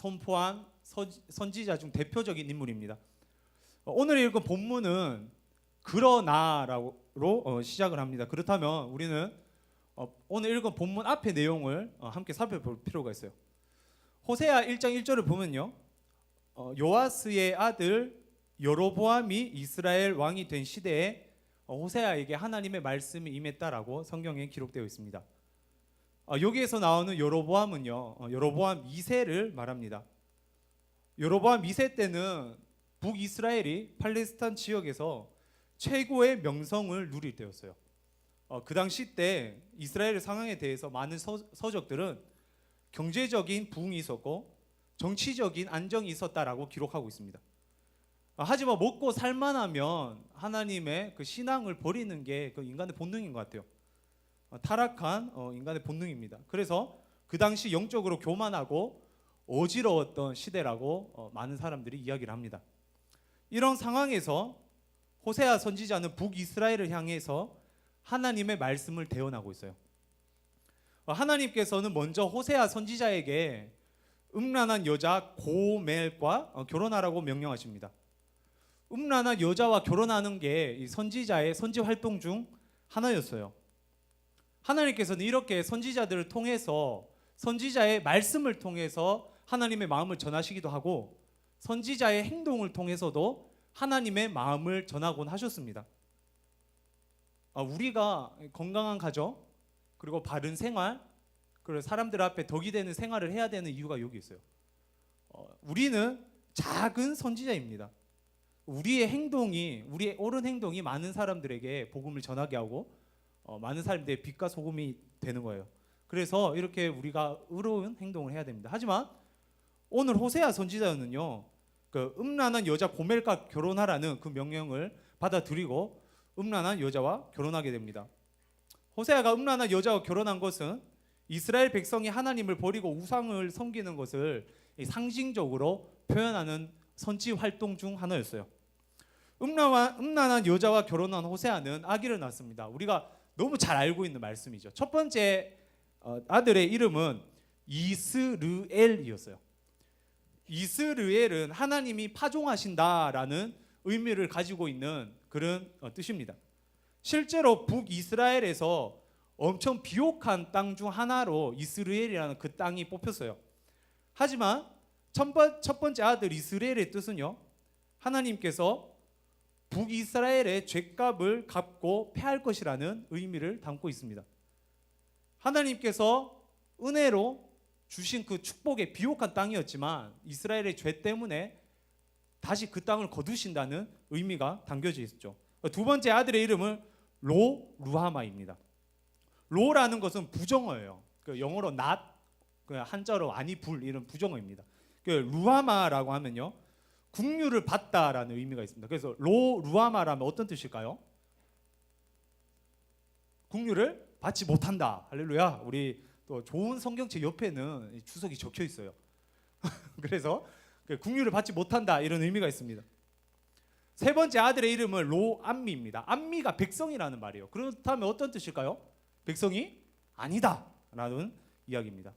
선포한 선지자 중 대표적인 인물입니다. 오늘 읽은 본문은 그러나로 시작을 합니다. 그렇다면 우리는 오늘 읽은 본문 앞의 내용을 함께 살펴볼 필요가 있어요. 호세아 1장 1절을 보면요, 요아스의 아들 여로보암이 이스라엘 왕이 된 시대에 호세아에게 하나님의 말씀이 임했다라고 성경에 기록되어 있습니다. 여기에서 나오는 여로보암은요, 여로보암 2세를 말합니다. 여로보암 2세 때는 북이스라엘이 팔레스타인 지역에서 최고의 명성을 누릴 때였어요. 그 당시 때 이스라엘의 상황에 대해서 많은 서적들은 경제적인 부흥이 있었고 정치적인 안정이 있었다라고 기록하고 있습니다. 하지만 먹고 살만하면 하나님의 그 신앙을 버리는 게 그 인간의 본능인 것 같아요. 타락한 인간의 본능입니다. 그래서 그 당시 영적으로 교만하고 어지러웠던 시대라고 많은 사람들이 이야기를 합니다. 이런 상황에서 호세아 선지자는 북이스라엘을 향해서 하나님의 말씀을 대언하고 있어요. 하나님께서는 먼저 호세아 선지자에게 음란한 여자 고멜과 결혼하라고 명령하십니다. 음란한 여자와 결혼하는 게 이 선지자의 선지 활동 중 하나였어요. 하나님께서는 이렇게 선지자들을 통해서 선지자의 말씀을 통해서 하나님의 마음을 전하시기도 하고 선지자의 행동을 통해서도 하나님의 마음을 전하곤 하셨습니다. 우리가 건강한 가정 그리고 바른 생활 그리고 사람들 앞에 덕이 되는 생활을 해야 되는 이유가 여기 있어요. 우리는 작은 선지자입니다. 우리의 행동이, 우리의 옳은 행동이 많은 사람들에게 복음을 전하게 하고 많은 사람들의 빛과 소금이 되는 거예요. 그래서 이렇게 우리가 의로운 행동을 해야 됩니다. 하지만 오늘 호세아 선지자는요, 그 음란한 여자 고멜과 결혼하라는 그 명령을 받아들이고 음란한 여자와 결혼하게 됩니다. 호세아가 음란한 여자와 결혼한 것은 이스라엘 백성이 하나님을 버리고 우상을 섬기는 것을 상징적으로 표현하는 선지 활동 중 하나였어요. 음란한 여자와 결혼한 호세아는 아기를 낳습니다. 우리가 너무 잘 알고 있는 말씀이죠. 첫 번째 아들의 이름은 이스르엘이었어요. 이스르엘은 하나님이 파종하신다라는 의미를 가지고 있는 그런 뜻입니다. 실제로 북이스라엘에서 엄청 비옥한 땅 중 하나로 이스르엘이라는 그 땅이 뽑혔어요. 하지만 첫 번째 아들 이스라엘의 뜻은요, 하나님께서 북이스라엘의 죄값을 갚고 패할 것이라는 의미를 담고 있습니다. 하나님께서 은혜로 주신 그 축복의 비옥한 땅이었지만 이스라엘의 죄 때문에 다시 그 땅을 거두신다는 의미가 담겨져 있었죠. 두 번째 아들의 이름은 루하마입니다. 로라는 것은 부정어예요. 영어로 not, 한자로 아니 불, 이런 부정어입니다. 루하마라고 하면요, 국류를 받다라는 의미가 있습니다. 그래서 루하마라면 어떤 뜻일까요? 국류를 받지 못한다. 할렐루야. 우리 또 좋은 성경책 옆에는 주석이 적혀 있어요. 그래서 국류를 받지 못한다 이런 의미가 있습니다. 세 번째 아들의 이름은 로암미입니다. 암미가 백성이라는 말이에요. 그렇다면 어떤 뜻일까요? 백성이 아니다 라는 이야기입니다.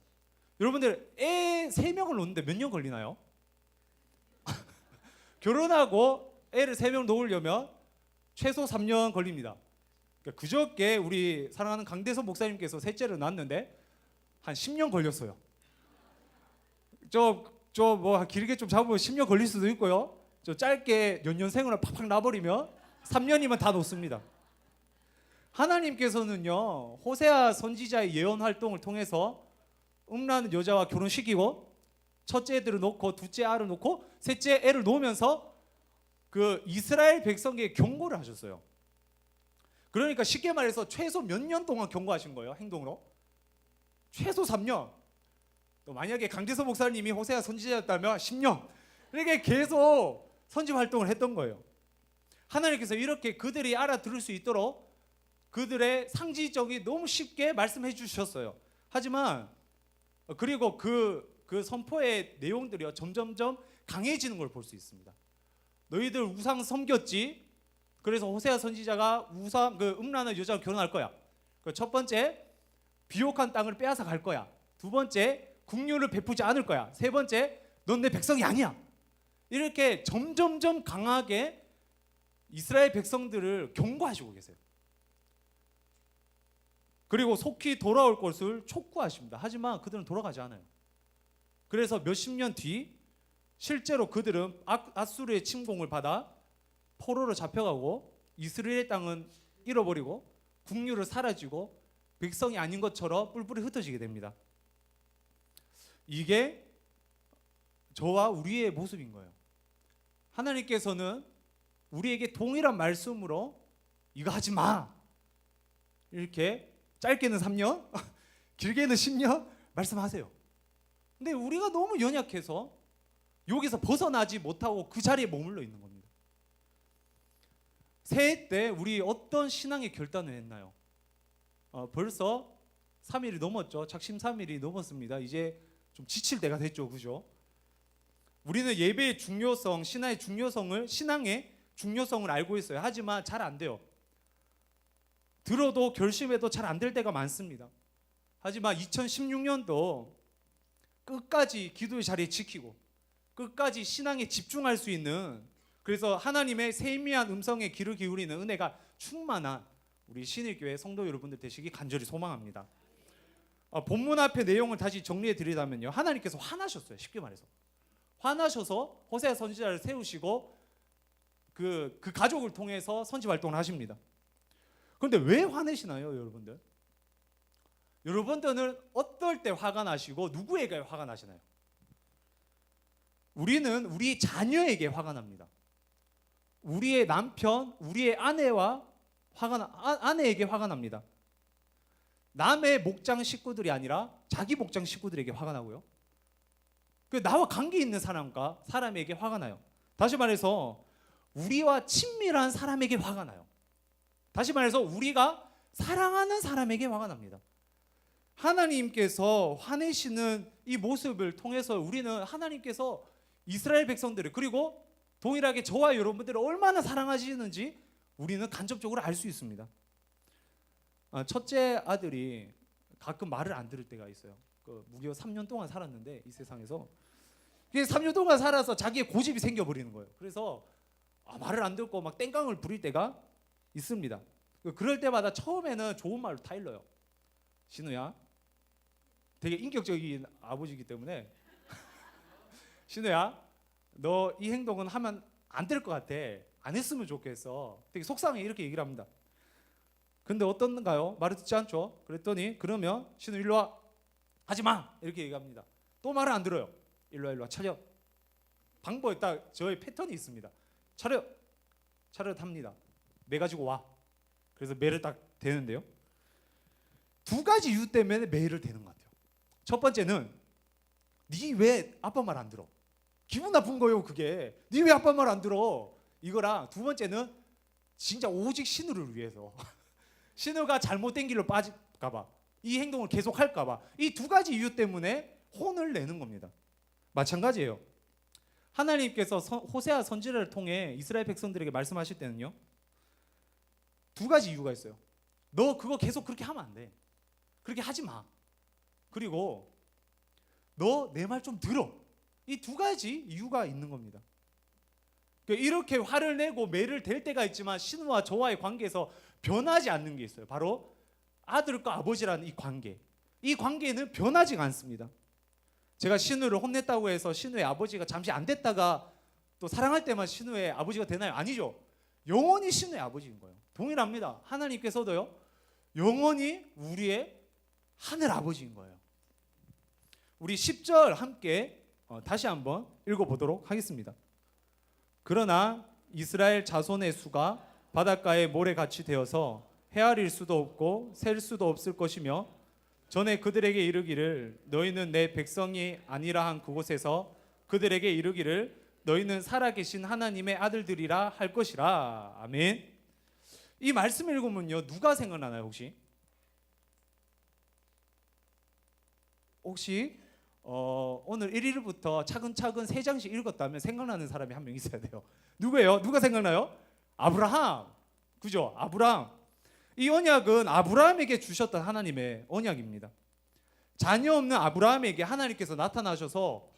여러분들 애 3명을 놓는데 몇 년 걸리나요? 결혼하고 애를 3명 놓으려면 최소 3년 걸립니다. 그저께 우리 사랑하는 강대선 목사님께서 셋째를 낳았는데 한 10년 걸렸어요. 뭐 길게 좀 잡으면 10년 걸릴 수도 있고요. 짧게 연년생으로 팍팍 놔버리면 3년이면 다 놓습니다. 하나님께서는요, 호세아 선지자의 예언 활동을 통해서 음란한 여자와 결혼시키고 첫째 애들을 놓고 둘째 알을 놓고 셋째 애를 놓으면서 그 이스라엘 백성에게 경고를 하셨어요. 그러니까 쉽게 말해서 최소 몇 년 동안 경고하신 거예요, 행동으로. 최소 3년. 또 만약에 강재서 목사님이 호세아 선지자였다면 10년. 이렇게 계속 선지 활동을 했던 거예요. 하나님께서 이렇게 그들이 알아들을 수 있도록 그들의 상징적이 너무 쉽게 말씀해 주셨어요. 하지만 그리고 그 선포의 내용들이 점점점 강해지는 걸 볼 수 있습니다. 너희들 우상 섬겼지? 그래서 호세아 선지자가 음란한 여자와 결혼할 거야. 첫 번째, 비옥한 땅을 빼앗아 갈 거야. 두 번째, 국류를 베푸지 않을 거야. 세 번째, 넌 내 백성이 아니야. 이렇게 점점점 강하게 이스라엘 백성들을 경고하시고 계세요. 그리고 속히 돌아올 것을 촉구하십니다. 하지만 그들은 돌아가지 않아요. 그래서 몇십 년 뒤 실제로 그들은 아수르의 침공을 받아 포로로 잡혀가고 이스라엘 땅은 잃어버리고 국류를 사라지고 백성이 아닌 것처럼 뿔뿔이 흩어지게 됩니다. 이게 저와 우리의 모습인 거예요. 하나님께서는 우리에게 동일한 말씀으로 이거 하지 마, 이렇게 짧게는 3년 길게는 10년 말씀하세요. 근데 우리가 너무 연약해서 여기서 벗어나지 못하고 그 자리에 머물러 있는 겁니다. 새해 때 우리 어떤 신앙의 결단을 했나요? 벌써 3일이 넘었죠. 작심 3일이 넘었습니다. 이제 좀 지칠 때가 됐죠. 그죠? 우리는 예배의 중요성, 신앙의 중요성을 알고 있어요. 하지만 잘 안 돼요. 들어도 결심해도 잘 안 될 때가 많습니다. 하지만 2016년도 끝까지 기도의 자리에 지키고 끝까지 신앙에 집중할 수 있는, 그래서 하나님의 세미한 음성에 귀를 기울이는 은혜가 충만한 우리 신일교회 성도 여러분들 되시기 간절히 소망합니다. 본문 앞의 내용을 다시 정리해 드리자면요, 하나님께서 화나셨어요. 쉽게 말해서 화나셔서 호세아 선지자를 세우시고 그 가족을 통해서 선지 활동을 하십니다. 그런데 왜 화내시나요, 여러분들? 여러분들은 어떨 때 화가 나시고 누구에게 화가 나시나요? 우리는 우리 자녀에게 화가 납니다. 우리의 남편, 우리의 아내에게 화가 납니다. 남의 목장 식구들이 아니라 자기 목장 식구들에게 화가 나고요. 나와 관계 있는 사람에게 화가 나요. 다시 말해서 우리와 친밀한 사람에게 화가 나요. 다시 말해서 우리가 사랑하는 사람에게 화가 납니다. 하나님께서 화내시는 이 모습을 통해서 우리는 하나님께서 이스라엘 백성들을, 그리고 동일하게 저와 여러분들을 얼마나 사랑하시는지 우리는 간접적으로 알 수 있습니다. 첫째 아들이 가끔 말을 안 들을 때가 있어요. 무려 3년 동안 살았는데 이 세상에서 3년 동안 살아서 자기의 고집이 생겨버리는 거예요. 그래서 말을 안 듣고 막 땡깡을 부릴 때가 있습니다. 그럴 때마다 처음에는 좋은 말로 타일러요. 신우야, 되게 인격적인 아버지이기 때문에 신우야, 너 이 행동은 하면 안 될 것 같아. 안 했으면 좋겠어. 되게 속상해, 이렇게 얘기를 합니다. 근데 어떤가요? 말을 듣지 않죠? 그랬더니 그러면 신우 일로 와, 하지 마, 이렇게 얘기합니다. 또 말을 안 들어요. 일로 와, 차려. 방법에 딱 저의 패턴이 있습니다. 차려 합니다. 매 가지고 와. 그래서 매를 딱 대는데요, 두 가지 이유 때문에 매를 대는 것 같아요. 첫 번째는 니 왜 아빠 말 안 들어? 기분 나쁜 거예요. 그게 니 왜 아빠 말 안 들어? 이거랑, 두 번째는 진짜 오직 신우를 위해서 신우가 잘못된 길로 빠질까봐, 이 행동을 계속 할까봐, 이 두 가지 이유 때문에 혼을 내는 겁니다. 마찬가지예요. 하나님께서 호세아 선지자를 통해 이스라엘 백성들에게 말씀하실 때는요, 두 가지 이유가 있어요. 너 그거 계속 그렇게 하면 안 돼. 그렇게 하지 마. 그리고 너 내 말 좀 들어. 이 두 가지 이유가 있는 겁니다. 이렇게 화를 내고 매를 댈 때가 있지만 신우와 저와의 관계에서 변하지 않는 게 있어요. 바로 아들과 아버지라는 이 관계. 이 관계는 변하지가 않습니다. 제가 신우를 혼냈다고 해서 신우의 아버지가 잠시 안 됐다가 또 사랑할 때만 신우의 아버지가 되나요? 아니죠. 영원히 신우의 아버지인 거예요. 동일합니다. 하나님께서도요, 영원히 우리의 하늘 아버지인 거예요. 우리 10절 함께 다시 한번 읽어보도록 하겠습니다. 그러나 이스라엘 자손의 수가 바닷가의 모래같이 되어서 헤아릴 수도 없고 셀 수도 없을 것이며, 전에 그들에게 이르기를 너희는 내 백성이 아니라 한 그곳에서 그들에게 이르기를 너희는 살아계신 하나님의 아들들이라 할 것이라. 아멘. 이 말씀 읽으면요, 누가 생각나나요? 혹시 오늘 1일부터 차근차근 3장씩 읽었다면 생각나는 사람이 한 명 있어야 돼요. 누구예요? 누가 생각나요? 아브라함. 그죠? 아브라함. 이 언약은 아브라함에게 주셨던 하나님의 언약입니다. 자녀 없는 아브라함에게 하나님께서 나타나셔서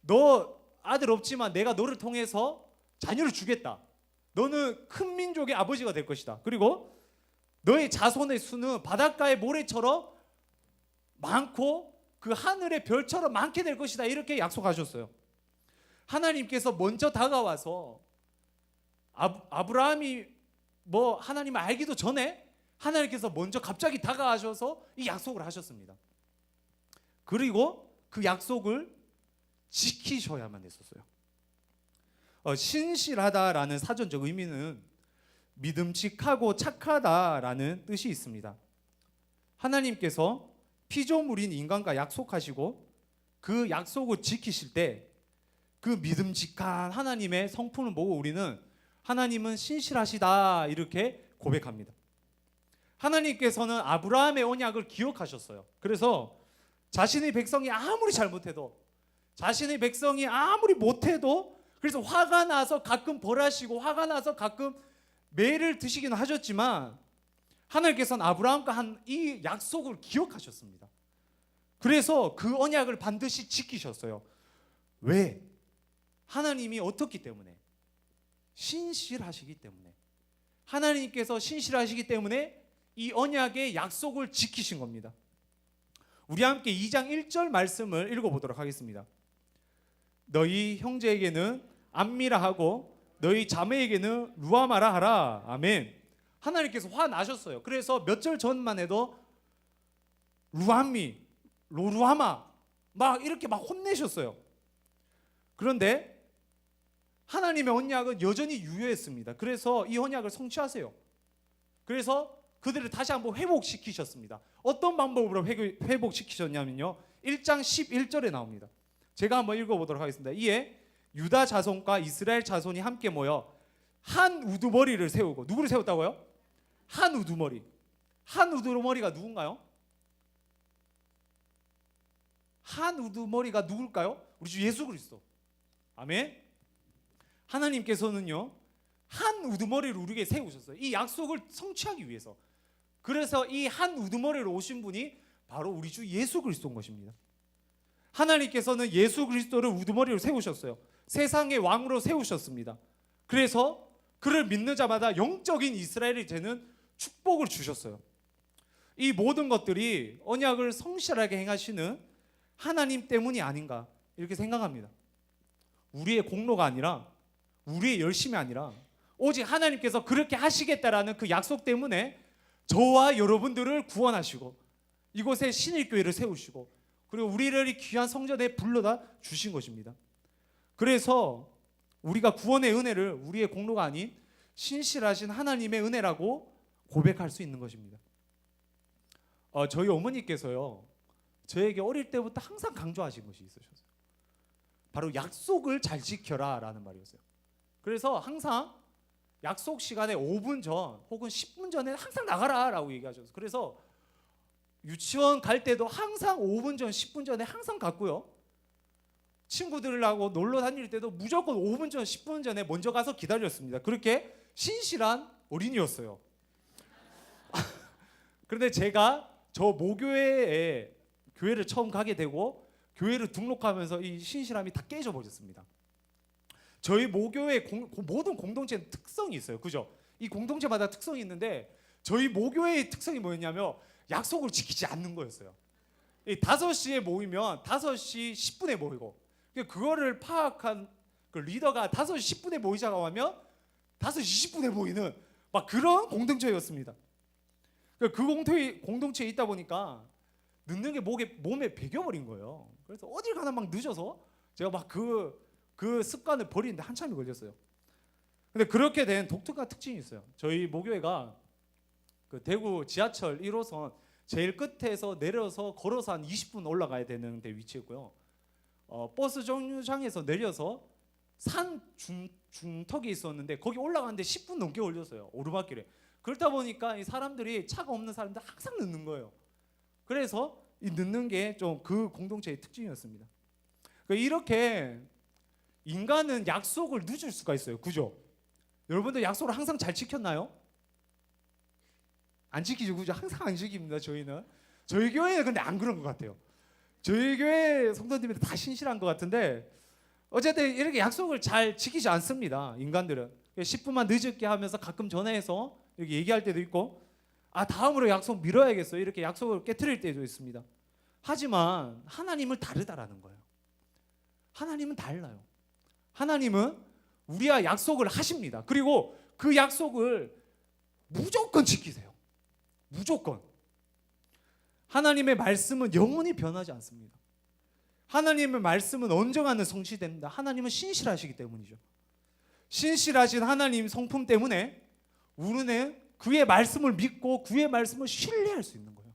너 아들 없지만 내가 너를 통해서 자녀를 주겠다. 너는 큰 민족의 아버지가 될 것이다. 그리고 너의 자손의 수는 바닷가의 모래처럼 많고 그 하늘의 별처럼 많게 될 것이다. 이렇게 약속하셨어요. 하나님께서 먼저 다가와서 아브라함이 뭐 하나님을 알기도 전에 하나님께서 먼저 갑자기 다가가셔서 이 약속을 하셨습니다. 그리고 그 약속을 지키셔야만 했었어요. 신실하다라는 사전적 의미는 믿음직하고 착하다라는 뜻이 있습니다. 하나님께서 피조물인 인간과 약속하시고 그 약속을 지키실 때 그 믿음직한 하나님의 성품을 보고 우리는 하나님은 신실하시다 이렇게 고백합니다. 하나님께서는 아브라함의 언약을 기억하셨어요. 그래서 자신의 백성이 아무리 잘못해도, 자신의 백성이 아무리 못해도, 그래서 화가 나서 가끔 벌하시고 화가 나서 가끔 매를 드시기는 하셨지만 하나님께서는 아브라함과 한 이 약속을 기억하셨습니다. 그래서 그 언약을 반드시 지키셨어요. 왜? 하나님이 어떻기 때문에? 신실하시기 때문에. 하나님께서 신실하시기 때문에 이 언약의 약속을 지키신 겁니다. 우리 함께 2장 1절 말씀을 읽어보도록 하겠습니다. 너희 형제에게는 암미라 하고 너희 자매에게는 루아마라 하라. 아멘. 하나님께서 화나셨어요. 그래서 몇 절 전만 해도 루암미, 로루아마 막 이렇게 막 혼내셨어요. 그런데 하나님의 언약은 여전히 유효했습니다. 그래서 이 언약을 성취하세요. 그래서 그들을 다시 한번 회복시키셨습니다. 어떤 방법으로 회복시키셨냐면요, 1장 11절에 나옵니다. 제가 한번 읽어보도록 하겠습니다. 이에 유다 자손과 이스라엘 자손이 함께 모여 한 우두머리를 세우고, 누구를 세웠다고요? 한 우두머리. 한 우두머리가 누군가요? 한 우두머리가 누굴까요? 우리 주 예수 그리스도. 아멘. 하나님께서는요 한 우두머리를 우리에게 세우셨어요. 이 약속을 성취하기 위해서. 그래서 이 한 우두머리로 오신 분이 바로 우리 주 예수 그리스도인 것입니다. 하나님께서는 예수 그리스도를 우두머리로 세우셨어요. 세상의 왕으로 세우셨습니다. 그래서 그를 믿는 자마다 영적인 이스라엘이 되는 축복을 주셨어요. 이 모든 것들이 언약을 성실하게 행하시는 하나님 때문이 아닌가 이렇게 생각합니다. 우리의 공로가 아니라, 우리의 열심이 아니라 오직 하나님께서 그렇게 하시겠다라는 그 약속 때문에 저와 여러분들을 구원하시고 이곳에 신일교회를 세우시고 그리고 우리를 이 귀한 성전에 불러다 주신 것입니다. 그래서 우리가 구원의 은혜를 우리의 공로가 아닌 신실하신 하나님의 은혜라고 고백할 수 있는 것입니다. 저희 어머니께서요 저에게 어릴 때부터 항상 강조하신 것이 있으셨어요. 바로 약속을 잘 지켜라 라는 말이었어요. 그래서 항상 약속 시간에 5분 전 혹은 10분 전에 항상 나가라 라고 얘기하셨어요. 그래서 유치원 갈 때도 항상 5분 전 10분 전에 항상 갔고요, 친구들하고 놀러 다닐 때도 무조건 5분 전 10분 전에 먼저 가서 기다렸습니다. 그렇게 신실한 어린이였어요. 그런데 제가 저 모교회에 교회를 처음 가게 되고 교회를 등록하면서 이 신실함이 다 깨져 버렸습니다. 저희 모교회 모든 공동체는 특성이 있어요. 그죠? 이 공동체마다 특성이 있는데 저희 모교회의 특성이 뭐였냐면 약속을 지키지 않는 거였어요. 5시에 모이면 5시 10분에 모이고, 그거를 파악한 그 리더가 5시 10분에 모이자고 하면 5시 20분에 모이는 막 그런 공동체였습니다. 그 공동체에 있다 보니까 늦는 게 몸에 배겨버린 거예요. 그래서 어딜 가나 막 늦어서 제가 막 그 습관을 버리는데 한참이 걸렸어요. 근데 그렇게 된 독특한 특징이 있어요. 저희 모교회가 그 대구 지하철 1호선 제일 끝에서 내려서 걸어서 한 20분 올라가야 되는 데 위치했고요. 버스 정류장에서 내려서 산 중턱에 있었는데 거기 올라가는데 10분 넘게 걸렸어요. 오르막길에. 그렇다 보니까 이 사람들이, 차가 없는 사람들 항상 늦는 거예요. 그래서 이 늦는 게 좀 그 공동체의 특징이었습니다. 이렇게 인간은 약속을 늦을 수가 있어요. 그죠? 여러분들 약속을 항상 잘 지켰나요? 안 지키죠. 그죠? 항상 안 지킵니다. 저희는. 저희 교회는 근데 안 그런 것 같아요. 저희 교회 성도님들이 다 신실한 것 같은데 어쨌든 이렇게 약속을 잘 지키지 않습니다. 인간들은 10분만 늦게 하면서 가끔 전화해서 이렇게 얘기할 때도 있고, 다음으로 약속 미뤄야겠어, 이렇게 약속을 깨트릴 때도 있습니다. 하지만 하나님은 다르다라는 거예요. 하나님은 달라요. 하나님은 우리와 약속을 하십니다. 그리고 그 약속을 무조건 지키세요. 무조건. 하나님의 말씀은 영원히 변하지 않습니다. 하나님의 말씀은 언젠가는 성취됩니다. 하나님은 신실하시기 때문이죠. 신실하신 하나님 성품 때문에 우리는 그의 말씀을 믿고 그의 말씀을 신뢰할 수 있는 거예요.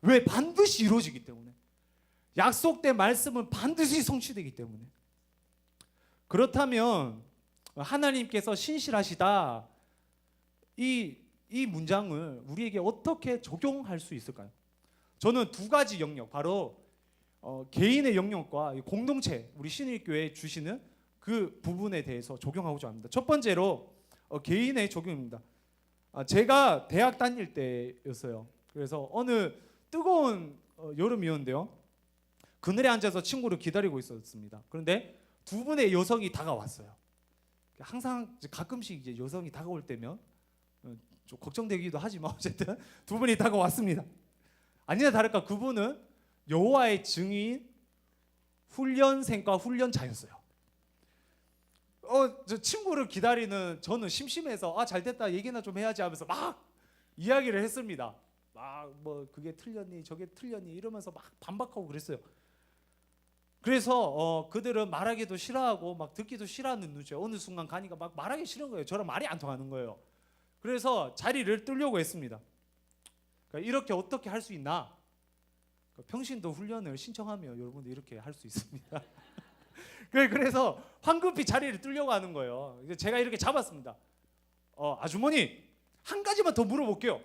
왜? 반드시 이루어지기 때문에. 약속된 말씀은 반드시 성취되기 때문에. 그렇다면 하나님께서 신실하시다, 이 문장을 우리에게 어떻게 적용할 수 있을까요? 저는 두 가지 영역, 바로 개인의 영역과 공동체, 우리 신일교회에 주시는 그 부분에 대해서 적용하고자 합니다. 첫 번째로 개인의 적용입니다. 제가 대학 다닐 때였어요. 그래서 어느 뜨거운 여름이었는데요, 그늘에 앉아서 친구를 기다리고 있었습니다. 그런데 두 분의 여성이 다가왔어요. 항상 가끔씩 이제 여성이 다가올 때면 좀 걱정되기도 하지만 어쨌든 두 분이 다가왔습니다. 아니나 다를까 그분은 여호와의 증인 훈련생과 훈련자였어요. 저 친구를 기다리는 저는 심심해서 잘됐다, 얘기나 좀 해야지 하면서 막 이야기를 했습니다. 막 뭐 그게 틀렸니 저게 틀렸니 이러면서 막 반박하고 그랬어요. 그래서 그들은 말하기도 싫어하고 막 듣기도 싫어하는 눈치예요. 어느 순간 가니까 막 말하기 싫은 거예요. 저랑 말이 안 통하는 거예요. 그래서 자리를 뜨려고 했습니다. 그러니까 이렇게 어떻게 할 수 있나? 평신도 훈련을 신청하면 여러분들 이렇게 할 수 있습니다. 그래서 황급히 자리를 뜨려고 하는 거예요. 제가 이렇게 잡았습니다. 아주머니, 한 가지만 더 물어볼게요.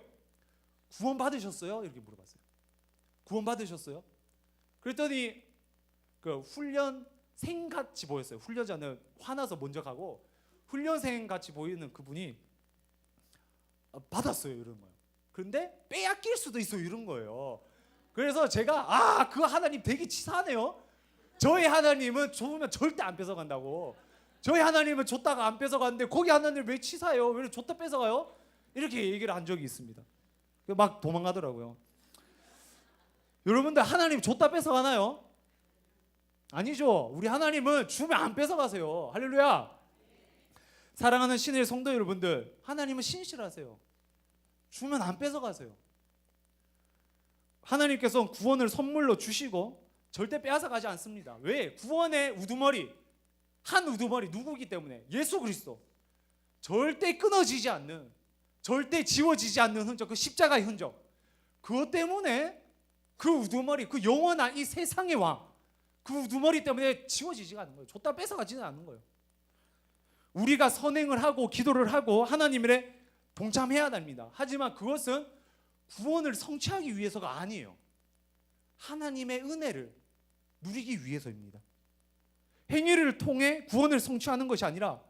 구원 받으셨어요? 이렇게 물어봤어요. 구원 받으셨어요? 그랬더니 그 훈련생 같이 보였어요. 훈련자는 화나서 먼저 가고 훈련생 같이 보이는 그분이 받았어요, 이런 거예요. 그런데 빼앗길 수도 있어요, 이런 거예요. 그래서 제가 그 하나님 되게 치사하네요. 저희 하나님은 줬으면 절대 안 뺏어간다고. 저희 하나님은 줬다가 안 뺏어가는데 거기 하나님 왜 치사해요? 왜 줬다 뺏어가요? 이렇게 얘기를 한 적이 있습니다. 막 도망가더라고요. 여러분들 하나님 줬다 뺏어가나요? 아니죠. 우리 하나님은 주면 안 뺏어가세요. 할렐루야. 사랑하는 신의 성도 여러분들, 하나님은 신실하세요. 주면 안 뺏어가세요. 하나님께서 구원을 선물로 주시고 절대 빼앗아가지 않습니다. 왜? 구원의 우두머리, 한 우두머리 누구기 때문에? 예수 그리스도. 절대 끊어지지 않는, 절대 지워지지 않는 흔적, 그 십자가의 흔적. 그것 때문에 그 우두머리, 그 영원한 이 세상의 왕, 그 우두머리 때문에 지워지지가 않는 거예요. 줬다 뺏어가지는 않는 거예요. 우리가 선행을 하고 기도를 하고 하나님의 동참해야 됩니다. 하지만 그것은 구원을 성취하기 위해서가 아니에요. 하나님의 은혜를 누리기 위해서입니다. 행위를 통해 구원을 성취하는 것이 아니라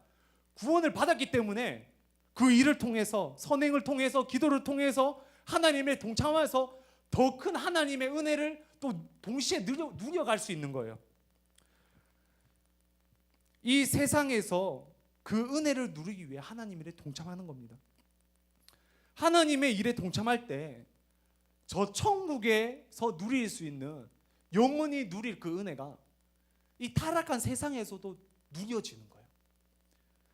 구원을 받았기 때문에 그 일을 통해서, 선행을 통해서, 기도를 통해서 하나님의 동참해서 더 큰 하나님의 은혜를 또 동시에 누려갈 수 있는 거예요. 이 세상에서 그 은혜를 누리기 위해 하나님 일에 동참하는 겁니다. 하나님의 일에 동참할 때 저 천국에서 누릴 수 있는, 영원히 누릴 그 은혜가 이 타락한 세상에서도 누려지는 거예요.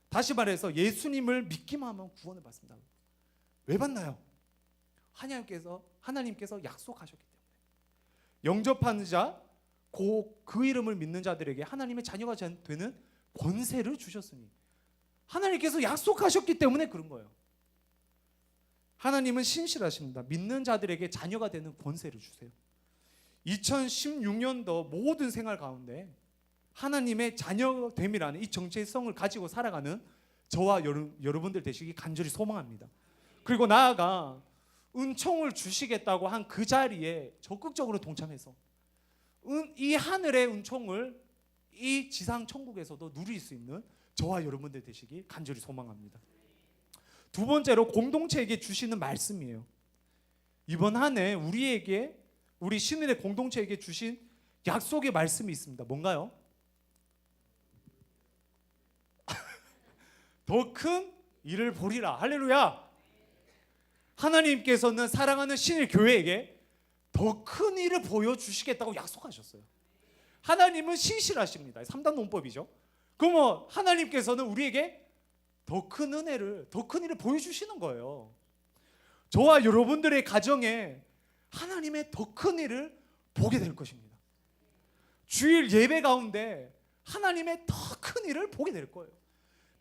다시 말해서 예수님을 믿기만 하면 구원을 받습니다. 왜 받나요? 하나님께서 약속하셨기 때문에. 영접하는 자, 그 이름을 믿는 자들에게 하나님의 자녀가 되는 권세를 주셨으니, 하나님께서 약속하셨기 때문에 그런 거예요. 하나님은 신실하십니다. 믿는 자들에게 자녀가 되는 권세를 주세요. 2016년도 모든 생활 가운데 하나님의 자녀됨이라는 이 정체성을 가지고 살아가는 저와 여러분들 되시기 간절히 소망합니다. 그리고 나아가 은총을 주시겠다고 한 그 자리에 적극적으로 동참해서 이 하늘의 은총을 이 지상 천국에서도 누릴 수 있는 저와 여러분들 되시기 간절히 소망합니다. 두 번째로 공동체에게 주시는 말씀이에요. 이번 한 해 우리 신인의 공동체에게 주신 약속의 말씀이 있습니다. 뭔가요? 더 큰 일을 보리라. 할렐루야. 하나님께서는 사랑하는 신일 교회에게 더 큰 일을 보여주시겠다고 약속하셨어요. 하나님은 신실하십니다. 3단 논법이죠. 그러면 하나님께서는 우리에게 더 큰 은혜를, 더 큰 일을 보여주시는 거예요. 저와 여러분들의 가정에 하나님의 더 큰 일을 보게 될 것입니다. 주일 예배 가운데 하나님의 더 큰 일을 보게 될 거예요.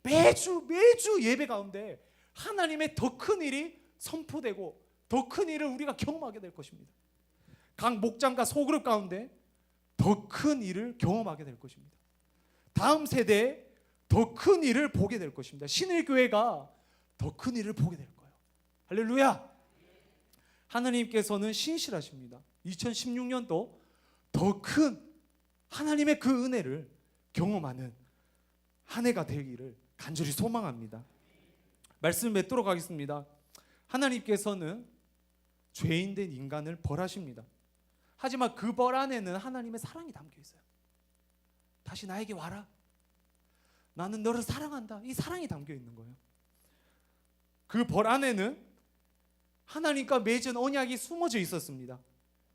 매주 예배 가운데 하나님의 더 큰 일이 선포되고 더 큰 일을 우리가 경험하게 될 것입니다. 각 목장과 소그룹 가운데 더 큰 일을 경험하게 될 것입니다. 다음 세대에 더 큰 일을 보게 될 것입니다. 신일교회가 더 큰 일을 보게 될 거예요. 할렐루야. 하나님께서는 신실하십니다. 2016년도 더 큰 하나님의 그 은혜를 경험하는 한 해가 되기를 간절히 소망합니다. 말씀 맺도록 하겠습니다. 하나님께서는 죄인된 인간을 벌하십니다. 하지만 그 벌 안에는 하나님의 사랑이 담겨 있어요. 다시 나에게 와라. 나는 너를 사랑한다. 이 사랑이 담겨 있는 거예요. 그 벌 안에는 하나님과 맺은 언약이 숨어져 있었습니다.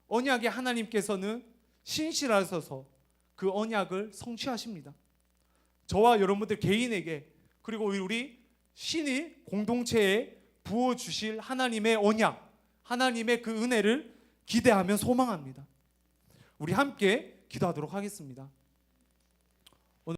언약에 하나님께서는 신실하셔서 그 언약을 성취하십니다. 저와 여러분들 개인에게 그리고 우리 신일 공동체에 부어주실 하나님의 언약, 하나님의 그 은혜를 기대하며 소망합니다. 우리 함께 기도하도록 하겠습니다.